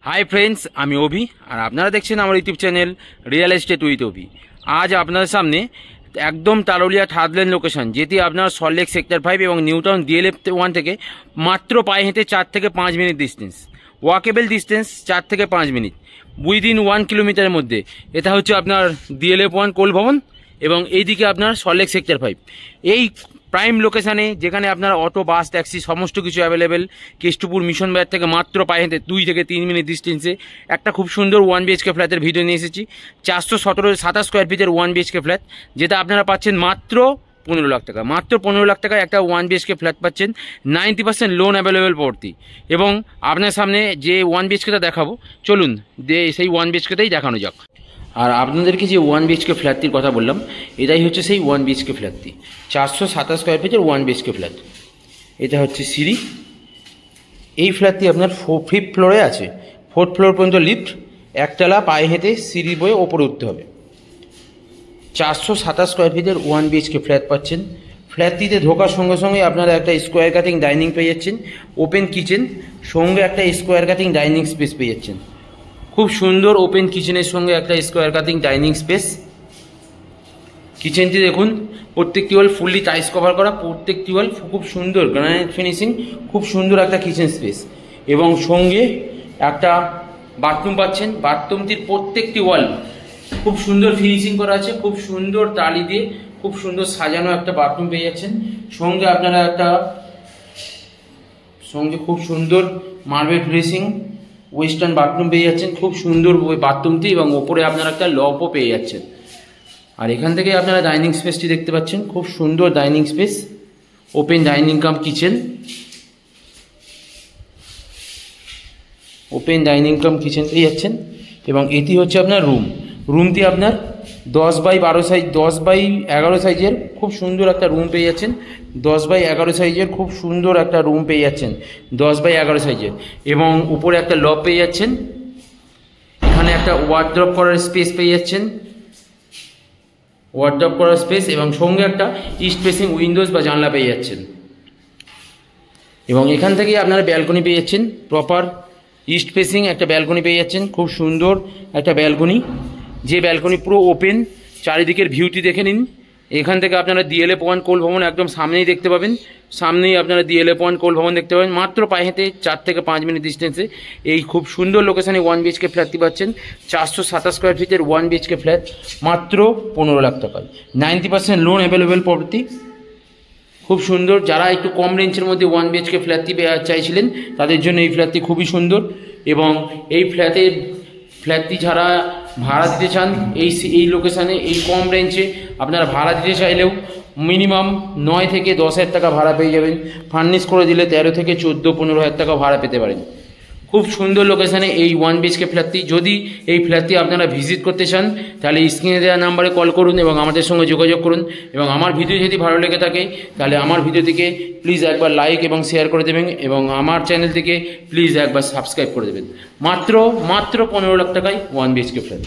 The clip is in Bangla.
হাই ফ্রেন্ডস, আমি অভি আর আপনারা দেখছেন আমার YouTube channel real estate with Abhi. আজ আপনাদের সামনে একদম তারুলিয়া থার্ড লেন লোকেশন, যেটি আপনার সল্টলেক সেক্টর 5 এবং নিউ টাউন DLF 1 থেকে মাত্র পায়ে হেঁটে 4 থেকে 5 মিনিট ডিস্টেন্স, ওয়াকেবল ডিস্টেন্স 4 থেকে 5 মিনিট, উইদিন 1 কিলোমিটারের মধ্যে। এটা হচ্ছে আপনার DLF 1 কোল ভবন এবং এইদিকে আপনার সল্টলেক সেক্টর 5। এই প্রাইম লোকেশানে যেখানে আপনার অটো, বাস, ট্যাক্সি সমস্ত কিছু অ্যাভেলেবেল। কেষ্টপুর মিশন বাজার থেকে মাত্র পায়ে হেঁটে 2 থেকে 3 মিনিট ডিস্টেন্সে একটা খুব সুন্দর 1 BHK ফ্ল্যাটের ভিডিও নিয়ে এসেছি। 427 স্কোয়ার ফিটের 1 BHK ফ্ল্যাট, যেটা আপনারা পাচ্ছেন মাত্র 15 লাখ টাকা। মাত্র 15 লাখ টাকায় একটা 1 BHK ফ্ল্যাট পাচ্ছেন, 90% লোন অ্যাভেলেবেল পড়তি। এবং আপনার সামনে যে 1 BHKটা দেখাবো, চলুন সেই 1 BHKটাই দেখানো যাক। আর আপনাদেরকে যে 1 BHK ফ্ল্যাটটির কথা বললাম, এটাই হচ্ছে সেই 1 BHK ফ্ল্যাটটি। 427 স্কোয়ার ফিটের 1 BHK ফ্ল্যাট। এটা হচ্ছে সিঁড়ি। এই ফ্ল্যাটটি আপনার 5th ফ্লোরে আছে। 4th ফ্লোর পর্যন্ত লিফট, একতলা পায়ে হেঁটে সিঁড়ি বয়ে ওপরে উঠতে হবে। 427 স্কোয়ার ফিটের 1 BHK ফ্ল্যাট পাচ্ছেন। ফ্ল্যাটটিতে ঢোকার সঙ্গে সঙ্গে আপনারা একটা স্কোয়ার কাটিং ডাইনিং পেয়ে যাচ্ছেন, ওপেন কিচেন, সঙ্গে একটা স্কোয়ার কাটিং ডাইনিং স্পেস পেয়ে যাচ্ছেন। খুব সুন্দর ওপেন কিচেনের সঙ্গে একটা স্কোয়ার কাটিং ডাইনিং স্পেস। কিচেনটি দেখুন, প্রত্যেকটি ওয়াল ফুললি টাইলস কভার করা, প্রত্যেকটি ওয়াল খুব সুন্দর গ্রানাইট ফিনিশিং, খুব সুন্দর একটা কিচেন স্পেস। এবং সঙ্গে একটা বাথরুম পাচ্ছেন। বাথরুমটির প্রত্যেকটি ওয়াল খুব সুন্দর ফিনিশিং করা আছে, খুব সুন্দর টালি দিয়ে খুব সুন্দর সাজানো একটা বাথরুম পেয়ে যাচ্ছেন। সঙ্গে আপনারা খুব সুন্দর মার্বেল ফিনিশিং ওয়েস্টার্ন বাথরুম পেয়ে যাচ্ছেন, খুব সুন্দর ওই বাথরুমটি। এবং ওপরে আপনারা একটা লবও পেয়ে যাচ্ছেন। আর এখান থেকে আপনারা ডাইনিং স্পেসটি দেখতে পাচ্ছেন, খুব সুন্দর ডাইনিং স্পেস, ওপেন ডাইনিং কাম কিচেন, ওপেন ডাইনিং কাম কিচেন পেয়ে যাচ্ছেন। এবং এটি হচ্ছে আপনার রুমটি আপনার 10x12 সাইজ, 10x11 সাইজের খুব সুন্দর একটা রুম পেয়ে যাচ্ছেন। 10x11 সাইজের খুব সুন্দর একটা রুম পেয়ে যাচ্ছেন, 10x11 সাইজের। এবং উপরে একটা লব পেয়ে যাচ্ছেন। এখানে একটা ওয়ার্ড্রপ করার স্পেস পেয়ে যাচ্ছেন, ওয়ার্ড্রপ করার স্পেস। এবং সঙ্গে একটা ইস্ট ফেসিং উইন্ডোজ বা জানলা পেয়ে যাচ্ছেন। এবং এখান থেকেই আপনারা ব্যালকনি পেয়ে যাচ্ছেন, প্রপার ইস্ট ফেসিং একটা ব্যালকনি পেয়ে যাচ্ছেন, খুব সুন্দর একটা ব্যালকনি। যে ব্যালকনি পুরো ওপেন, চারিদিকের ভিউটি দেখে নিন। এখান থেকে আপনারা DLF 1 কোল ভবন একদম সামনেই দেখতে পাবেন। সামনেই আপনারা DLF 1 কোল ভবন দেখতে পাবেন, মাত্র পায়ে হেঁটে 4 থেকে 5 মিনিট ডিস্টেন্সে। এই খুব সুন্দর লোকেশানে 1 BHK ফ্ল্যাটটি পাচ্ছেন। 427 স্কোয়ার ফিটের 1 BHK ফ্ল্যাট মাত্র 15 লাখ টাকায়, 90% লোন অ্যাভেলেবেল প্রপার্টি। খুব সুন্দর। যারা একটু কম রেঞ্জের মধ্যে 1 BHK ফ্ল্যাটটি চাইছিলেন, তাদের জন্য এই ফ্ল্যাটটি খুবই সুন্দর। এবং এই ফ্ল্যাটটি যারা ভাড়া দিতে চান, এই লোকেশানে এই কম রেঞ্জে আপনারা ভাড়া দিতে চাইলেও মিনিমাম 9 থেকে 10 হাজার টাকা ভাড়া পেয়ে যাবেন। ফার্নিশ করে দিলে 13 থেকে 14-15 হাজার টাকা ভাড়া পেতে পারেন। খুব সুন্দর লোকেশানে এই 1 BHK ফ্ল্যাটটি। যদি এই ফ্ল্যাটটি আপনারা ভিজিট করতে চান, তাহলে স্ক্রিনে দেওয়া নাম্বারে কল করুন এবং আমাদের সঙ্গে যোগাযোগ করুন। এবং আমার ভিডিও যদি ভালো লেগে থাকে, তাহলে আমার ভিডিওটিকে প্লিজ একবার লাইক এবং শেয়ার করে দেবেন। এবং আমার চ্যানেলটিকে প্লিজ একবার সাবস্ক্রাইব করে দেবেন। মাত্র 15 লাখ টাকায় 1 BHK ফ্ল্যাট।